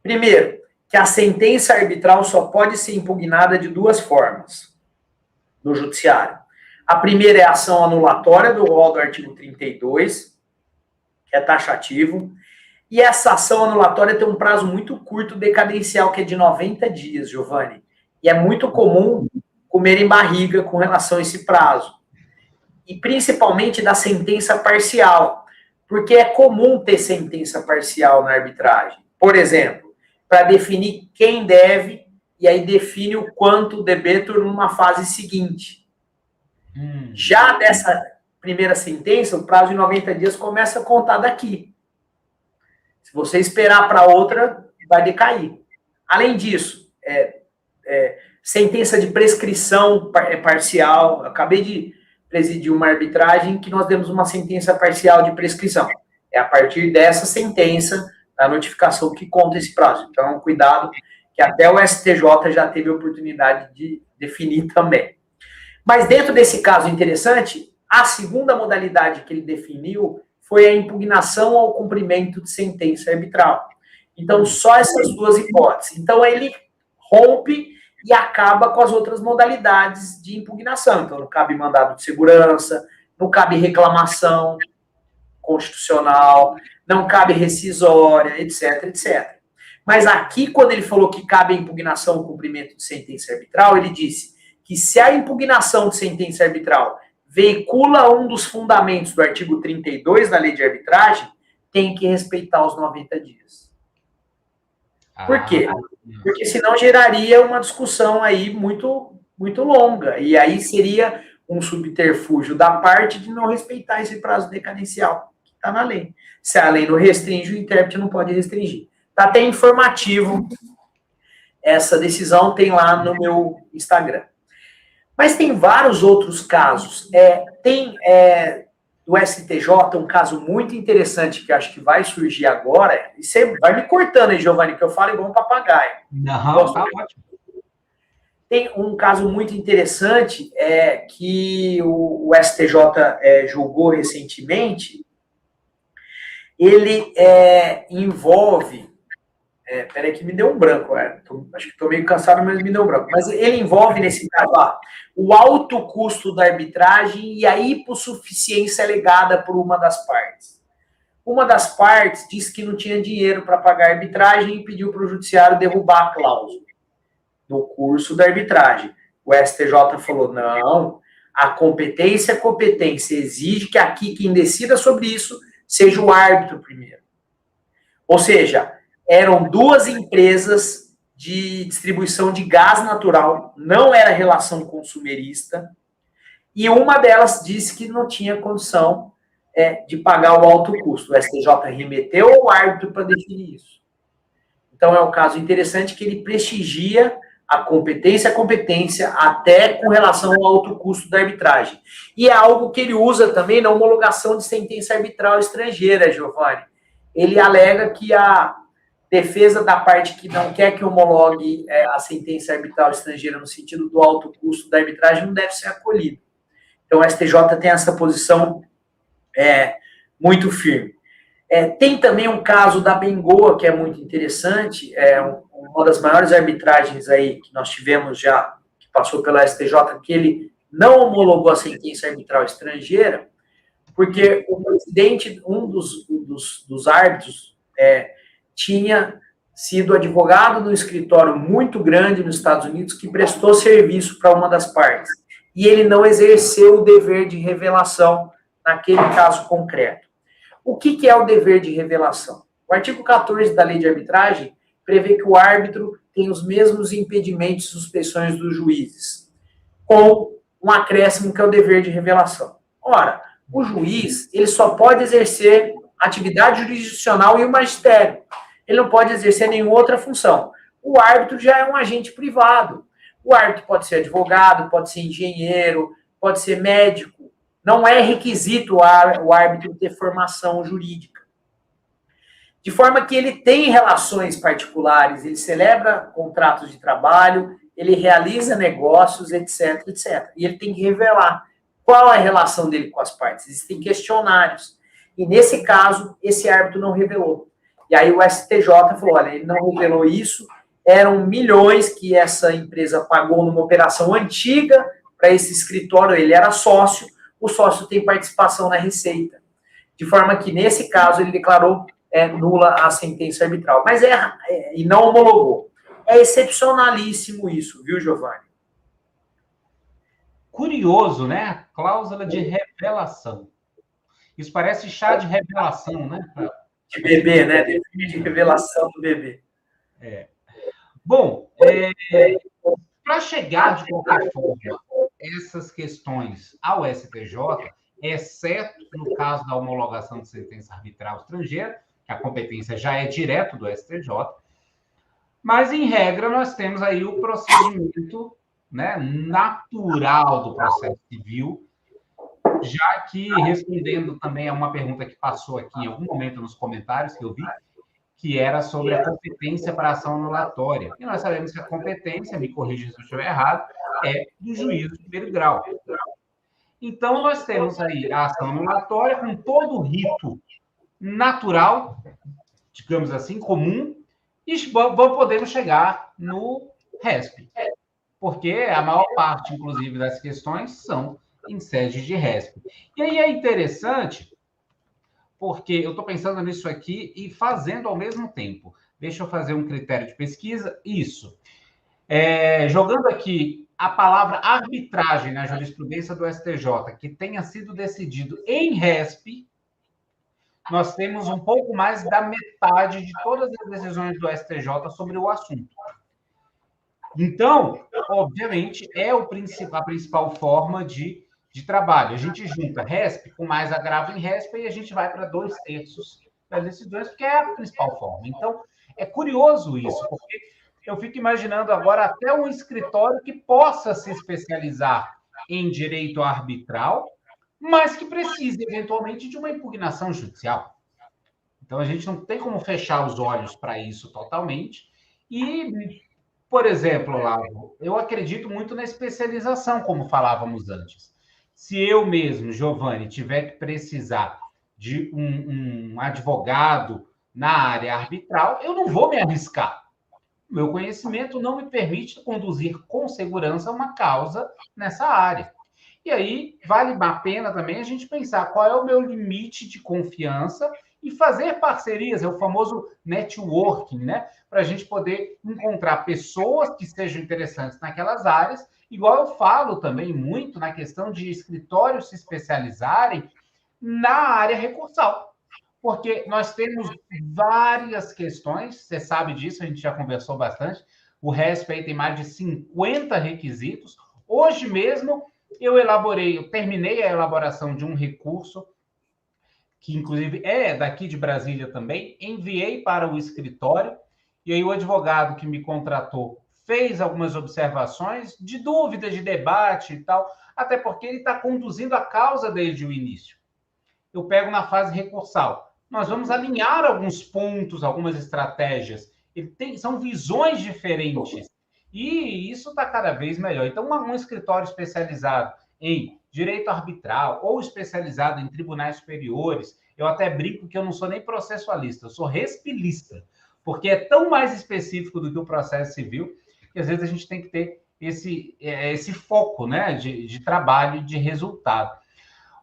Primeiro, que a sentença arbitral só pode ser impugnada de duas formas no judiciário. A primeira é a ação anulatória do rol do artigo 32, que é taxativo, e essa ação anulatória tem um prazo muito curto decadencial, que é de 90 dias, Giovanni. E é muito comum comer em barriga com relação a esse prazo. E principalmente da sentença parcial, porque é comum ter sentença parcial na arbitragem. Por exemplo, para definir quem deve, e aí define o quanto debitor numa fase seguinte. Já dessa primeira sentença, o prazo de 90 dias começa a contar daqui. Se você esperar para outra, vai decair. Além disso, sentença de prescrição parcial. Eu acabei de presidir uma arbitragem que nós demos uma sentença parcial de prescrição. É a partir dessa sentença, da notificação, que conta esse prazo. Então, cuidado, que até o STJ já teve a oportunidade de definir também. Mas dentro desse caso interessante, a segunda modalidade que ele definiu foi a impugnação ao cumprimento de sentença arbitral. Então, só essas duas hipóteses. Então, ele rompe e acaba com as outras modalidades de impugnação. Então, não cabe mandado de segurança, não cabe reclamação constitucional, não cabe rescisória, etc, etc. Mas aqui, quando ele falou que cabe a impugnação ao cumprimento de sentença arbitral, ele disse que se a impugnação de sentença arbitral veicula um dos fundamentos do artigo 32 da lei de arbitragem, tem que respeitar os 90 dias. Por quê? Porque senão geraria uma discussão aí muito, muito longa. E aí seria um subterfúgio da parte de não respeitar esse prazo decadencial que está na lei. Se a lei não restringe, o intérprete não pode restringir. Está até informativo. Essa decisão tem lá no meu Instagram. Mas tem vários outros casos. Tem do STJ um caso muito interessante que acho que vai surgir agora. E você vai me cortando aí, Giovanni, que eu falo igual um papagaio. Não, tá ótimo. Tem um caso muito interessante que o STJ julgou recentemente. Ele envolve... peraí que me deu um branco, acho que estou meio cansado, mas me deu um branco. Mas ele envolve, nesse caso, o alto custo da arbitragem e a hipossuficiência alegada por uma das partes. Uma das partes disse que não tinha dinheiro para pagar a arbitragem e pediu para o judiciário derrubar a cláusula no curso da arbitragem. O STJ falou, não, a competência é competência, exige que aqui quem decida sobre isso seja o árbitro primeiro. Ou seja, eram duas empresas de distribuição de gás natural, não era relação consumerista, e uma delas disse que não tinha condição de pagar o alto custo. O STJ remeteu ao árbitro para definir isso. Então, é um caso interessante que ele prestigia a competência até com relação ao alto custo da arbitragem. E é algo que ele usa também na homologação de sentença arbitral estrangeira, Giovanni. Ele alega que a defesa da parte que não quer que homologue a sentença arbitral estrangeira no sentido do alto custo da arbitragem não deve ser acolhida. Então, o STJ tem essa posição muito firme. Tem também um caso da Bengoa, que é muito interessante, uma das maiores arbitragens aí que nós tivemos já, que passou pela STJ, que ele não homologou a sentença arbitral estrangeira, porque o presidente, um dos árbitros, tinha sido advogado num escritório muito grande nos Estados Unidos que prestou serviço para uma das partes. E ele não exerceu o dever de revelação naquele caso concreto. O que é o dever de revelação? O artigo 14 da Lei de Arbitragem prevê que o árbitro tem os mesmos impedimentos e suspeições dos juízes, com um acréscimo que é o dever de revelação. Ora, o juiz, ele só pode exercer atividade jurisdicional e o magistério. Ele não pode exercer nenhuma outra função. O árbitro já é um agente privado. O árbitro pode ser advogado, pode ser engenheiro, pode ser médico. Não é requisito o árbitro ter formação jurídica. De forma que ele tem relações particulares, ele celebra contratos de trabalho, ele realiza negócios, etc, etc. E ele tem que revelar qual é a relação dele com as partes. Existem questionários. E nesse caso, esse árbitro não revelou. E aí o STJ falou, olha, ele não revelou isso, eram milhões que essa empresa pagou numa operação antiga para esse escritório, ele era sócio, o sócio tem participação na receita. De forma que, nesse caso, ele declarou nula a sentença arbitral. Mas e não homologou. É excepcionalíssimo isso, viu, Giovanni? Curioso, né? Cláusula de revelação. Isso parece chá de revelação, né? De bebê, né? De revelação do bebê. Bom, para chegar de qualquer forma essas questões ao STJ, exceto no caso da homologação de sentença arbitral estrangeira, que a competência já é direto do STJ, mas, em regra, nós temos aí o procedimento, né, natural do processo civil, já que, respondendo também a uma pergunta que passou aqui em algum momento nos comentários que eu vi, que era sobre a competência para ação anulatória. E nós sabemos que a competência, me corrija se eu estiver errado, é do juízo de primeiro grau. Então, nós temos aí a ação anulatória com todo o rito natural, digamos assim, comum, e podemos chegar no RESP. Porque a maior parte, inclusive, das questões são em sede de RESP. E aí é interessante, porque eu estou pensando nisso aqui e fazendo ao mesmo tempo. Deixa eu fazer um critério de pesquisa. Isso. Jogando aqui a palavra arbitragem na jurisprudência do STJ, que tenha sido decidido em RESP, nós temos um pouco mais da metade de todas as decisões do STJ sobre o assunto. Então, obviamente, é a principal forma de trabalho. A gente junta RESP com mais agravo em RESP e a gente vai para 2/3 das decisões, porque é a principal forma. Então, é curioso isso, porque eu fico imaginando agora até um escritório que possa se especializar em direito arbitral, mas que precise, eventualmente, de uma impugnação judicial. Então, a gente não tem como fechar os olhos para isso totalmente. E, por exemplo, Lavo, eu acredito muito na especialização, como falávamos antes. Se eu mesmo, Giovanni, tiver que precisar de um advogado na área arbitral, eu não vou me arriscar. Meu conhecimento não me permite conduzir com segurança uma causa nessa área. E aí, vale a pena também a gente pensar qual é o meu limite de confiança e fazer parcerias, é o famoso networking, né? Para a gente poder encontrar pessoas que sejam interessantes naquelas áreas, igual eu falo também muito na questão de escritórios se especializarem na área recursal. Porque nós temos várias questões, você sabe disso, a gente já conversou bastante, o RESP aí tem mais de 50 requisitos. Hoje mesmo, eu terminei a elaboração de um recurso, que inclusive é daqui de Brasília também, enviei para o escritório, e aí o advogado que me contratou fez algumas observações de dúvida, de debate e tal, até porque ele está conduzindo a causa desde o início. Eu pego na fase recursal. Nós vamos alinhar alguns pontos, algumas estratégias. São visões diferentes. E isso está cada vez melhor. Então, um escritório especializado em direito arbitral ou especializado em tribunais superiores, eu até brinco que eu não sou nem processualista, eu sou respilista, porque é tão mais específico do que o processo civil que às vezes a gente tem que ter esse foco, né, de trabalho, de resultado.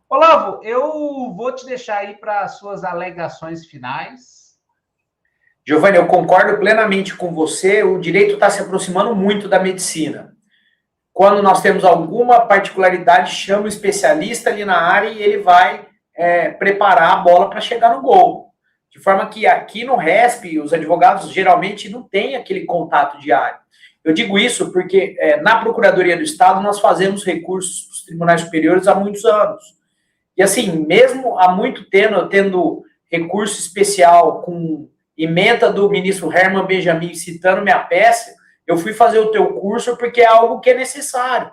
Olavo, eu vou te deixar aí para as suas alegações finais. Giovanni, eu concordo plenamente com você. O direito está se aproximando muito da medicina. Quando nós temos alguma particularidade, chama o especialista ali na área e ele vai preparar a bola para chegar no gol. De forma que aqui no RESP, os advogados geralmente não têm aquele contato diário. Eu digo isso porque na Procuradoria do Estado nós fazemos recursos para os tribunais superiores há muitos anos. E assim, mesmo há muito tempo, tendo recurso especial com ementa do ministro Herman Benjamin citando minha peça, eu fui fazer o teu curso porque é algo que é necessário.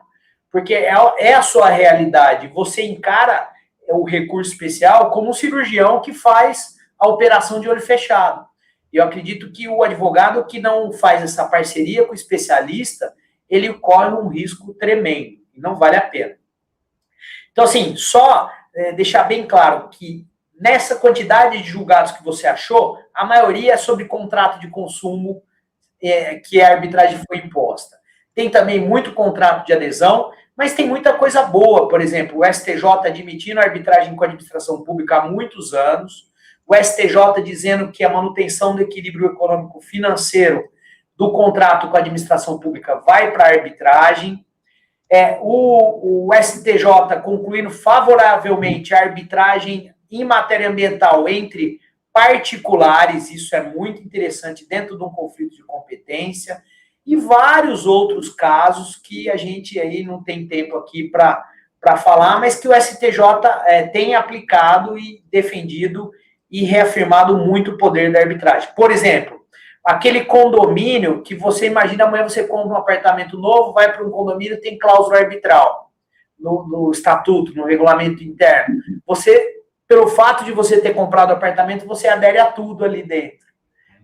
Porque é a sua realidade. Você encara o recurso especial como um cirurgião que faz a operação de olho fechado. E eu acredito que o advogado que não faz essa parceria com o especialista, ele corre um risco tremendo. E não vale a pena. Então, assim, só deixar bem claro que nessa quantidade de julgados que você achou, a maioria é sobre contrato de consumo que a arbitragem foi imposta. Tem também muito contrato de adesão, mas tem muita coisa boa. Por exemplo, o STJ admitindo a arbitragem com a administração pública há muitos anos, o STJ dizendo que a manutenção do equilíbrio econômico financeiro do contrato com a administração pública vai para a arbitragem, o STJ concluindo favoravelmente a arbitragem em matéria ambiental entre particulares, isso é muito interessante dentro de um conflito de competência, e vários outros casos que a gente aí não tem tempo aqui para falar, mas que o STJ tem aplicado e defendido e reafirmado muito o poder da arbitragem. Por exemplo, aquele condomínio que você imagina, amanhã você compra um apartamento novo, vai para um condomínio, tem cláusula arbitral no estatuto, no regulamento interno. Você, pelo fato de você ter comprado o apartamento, você adere a tudo ali dentro.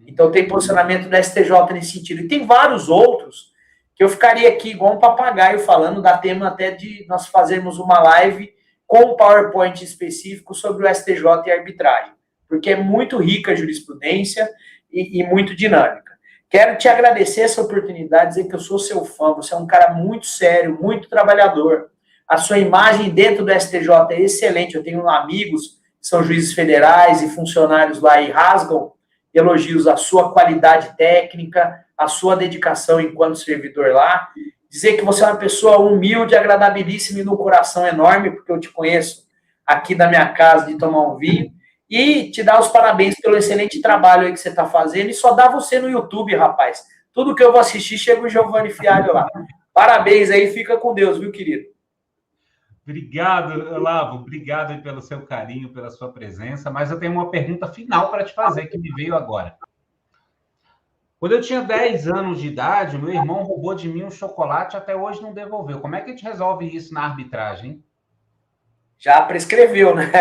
Então tem posicionamento da STJ nesse sentido. E tem vários outros que eu ficaria aqui igual um papagaio falando, dá tema até de nós fazermos uma live com um PowerPoint específico sobre o STJ e arbitragem, porque é muito rica a jurisprudência e muito dinâmica. Quero te agradecer essa oportunidade, dizer que eu sou seu fã, você é um cara muito sério, muito trabalhador. A sua imagem dentro do STJ é excelente, eu tenho amigos que são juízes federais e funcionários lá e rasgam elogios à sua qualidade técnica, à sua dedicação enquanto servidor lá. Dizer que você é uma pessoa humilde, agradabilíssima e no coração enorme, porque eu te conheço aqui da minha casa de tomar um vinho. E te dar os parabéns pelo excelente trabalho aí que você está fazendo. E só dá você no YouTube, rapaz. Tudo que eu vou assistir, chega o Giovanni Fialho lá. Parabéns aí, fica com Deus, viu, querido? Obrigado, Olavo. Obrigado aí pelo seu carinho, pela sua presença. Mas eu tenho uma pergunta final para te fazer, que me veio agora. Quando eu tinha 10 anos de idade, meu irmão roubou de mim um chocolate e até hoje não devolveu. Como é que a gente resolve isso na arbitragem? Já prescreveu, né?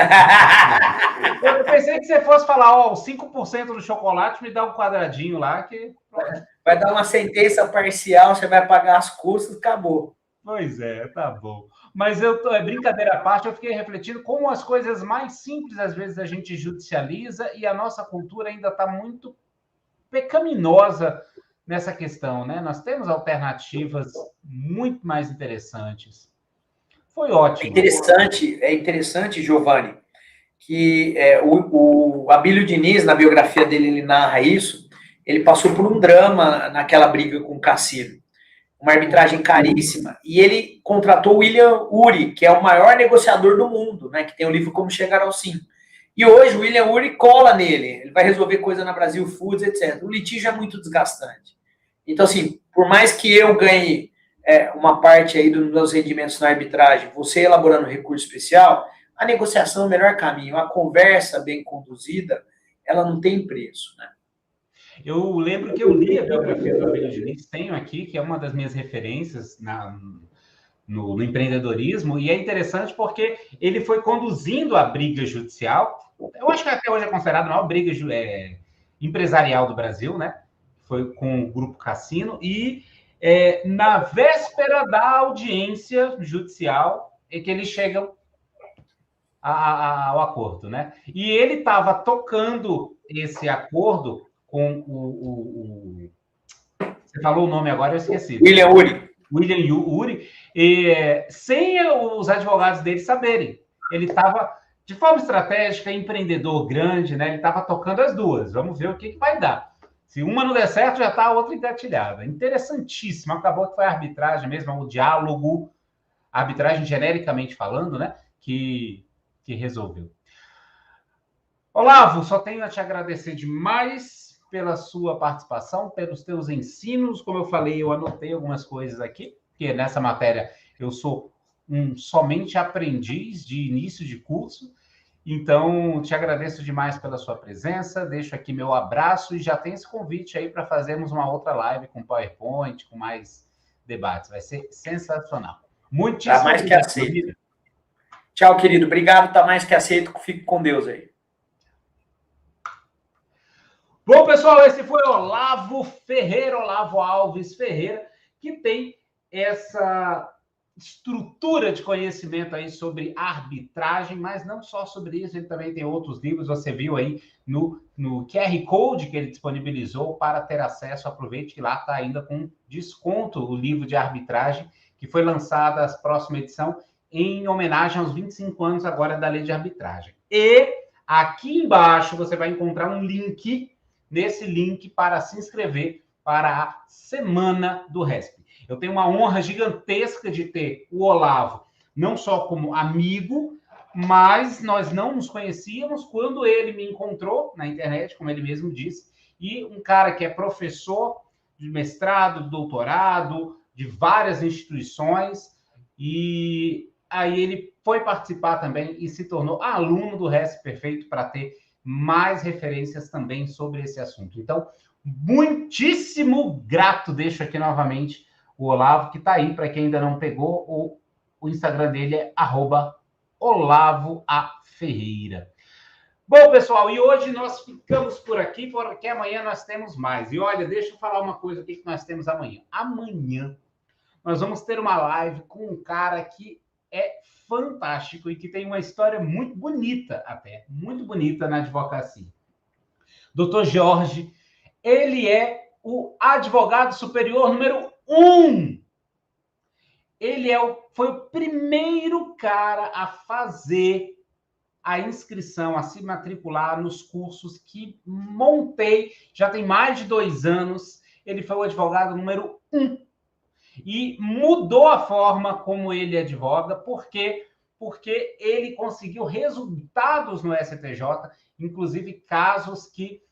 Eu pensei que você fosse falar, 5% do chocolate me dá um quadradinho lá que... Vai dar uma sentença parcial, você vai pagar as custas, acabou. Pois é, tá bom. Mas brincadeira à parte, eu fiquei refletindo como as coisas mais simples, às vezes, a gente judicializa e a nossa cultura ainda está muito pecaminosa nessa questão, né? Nós temos alternativas muito mais interessantes. Foi ótimo. É interessante, Giovanni, que o Abílio Diniz, na biografia dele, ele narra isso. Ele passou por um drama naquela briga com o Cassino, uma arbitragem caríssima, e ele contratou o William Ury, que é o maior negociador do mundo, né, que tem o livro Como Chegar ao Sim. E hoje o William Ury cola nele, ele vai resolver coisa na Brasil Foods, etc. O litígio é muito desgastante. Então, assim, por mais que eu ganhe uma parte aí dos meus rendimentos na arbitragem, você elaborando recurso especial, a negociação é o melhor caminho. A conversa bem conduzida, ela não tem preço, né? Eu lembro que eu li a biografia do Abílio Diniz, tenho aqui, que é uma das minhas referências no empreendedorismo, e é interessante porque ele foi conduzindo a briga judicial, eu acho que até hoje é considerado a maior briga empresarial do Brasil, né? Foi com o Grupo Cassino, e na véspera da audiência judicial é que eles chegam ao acordo, né? E ele estava tocando esse acordo com você falou o nome agora, eu esqueci. William Ury. William Ury, sem os advogados dele saberem. Ele estava, de forma estratégica, empreendedor grande, né? Ele estava tocando as duas. Vamos ver o que vai dar. Se uma não der certo, já está a outra engatilhada. Interessantíssimo. Acabou que foi a arbitragem mesmo, o diálogo, a arbitragem genericamente falando, né? Que resolveu. Olavo, só tenho a te agradecer demais pela sua participação, pelos teus ensinos. Como eu falei, eu anotei algumas coisas aqui, porque nessa matéria eu sou somente aprendiz de início de curso. Então, te agradeço demais pela sua presença, deixo aqui meu abraço e já tem esse convite aí para fazermos uma outra live com PowerPoint, com mais debates. Vai ser sensacional. Muitíssimo mais que aceito. Tchau, querido. Obrigado, tá mais que aceito. Fique com Deus aí. Bom, pessoal, esse foi Olavo Ferreira, Olavo Alves Ferreira, que tem essa estrutura de conhecimento aí sobre arbitragem, mas não só sobre isso, ele também tem outros livros, você viu aí no QR Code que ele disponibilizou para ter acesso, aproveite que lá está ainda com desconto o livro de arbitragem, que foi lançado a próxima edição em homenagem aos 25 anos agora da lei de arbitragem. E aqui embaixo você vai encontrar um link, nesse link para se inscrever para a Semana do RESP. Eu tenho uma honra gigantesca de ter o Olavo, não só como amigo, mas nós não nos conhecíamos quando ele me encontrou na internet, como ele mesmo disse, e um cara que é professor de mestrado, doutorado, de várias instituições, e aí ele foi participar também e se tornou aluno do RESP Perfeito para ter mais referências também sobre esse assunto. Então, muitíssimo grato, deixo aqui novamente o Olavo, que está aí, para quem ainda não pegou, o Instagram dele é @OlavoAFerreira. Bom, pessoal, e hoje nós ficamos por aqui, porque amanhã nós temos mais. E olha, deixa eu falar uma coisa aqui que nós temos amanhã. Amanhã nós vamos ter uma live com um cara que é fantástico e que tem uma história muito bonita até, muito bonita na advocacia. Dr. Jorge, ele é o advogado superior número 1. Ele foi o primeiro cara a fazer a inscrição, a se matricular nos cursos que montei, já tem mais de 2 anos. Ele foi o advogado número 1. E mudou a forma como ele advoga, porque ele conseguiu resultados no STJ, inclusive casos que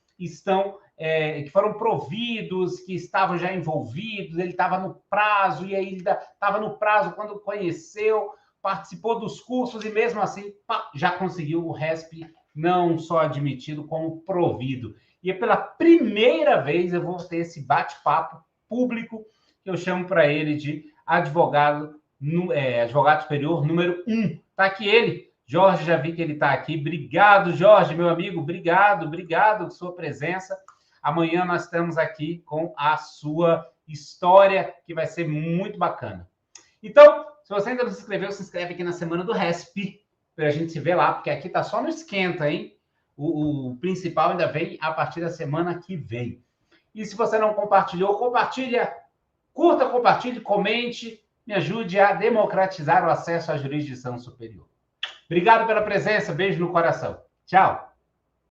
que foram providos, que estavam já envolvidos, ele estava no prazo, e aí ele estava no prazo quando conheceu, participou dos cursos e mesmo assim já conseguiu o RESP não só admitido, como provido. E pela primeira vez eu vou ter esse bate-papo público, que eu chamo para ele de advogado superior número 1. Está aqui ele, Jorge, já vi que ele está aqui. Obrigado, Jorge, meu amigo, obrigado por sua presença. Amanhã nós estamos aqui com a sua história, que vai ser muito bacana. Então, se você ainda não se inscreveu, se inscreve aqui na Semana do RESP, para a gente se ver lá, porque aqui está só no esquenta, hein? O principal ainda vem a partir da semana que vem. E se você não compartilhou, compartilha. Curta, compartilhe, comente, me ajude a democratizar o acesso à jurisdição superior. Obrigado pela presença, beijo no coração. Tchau!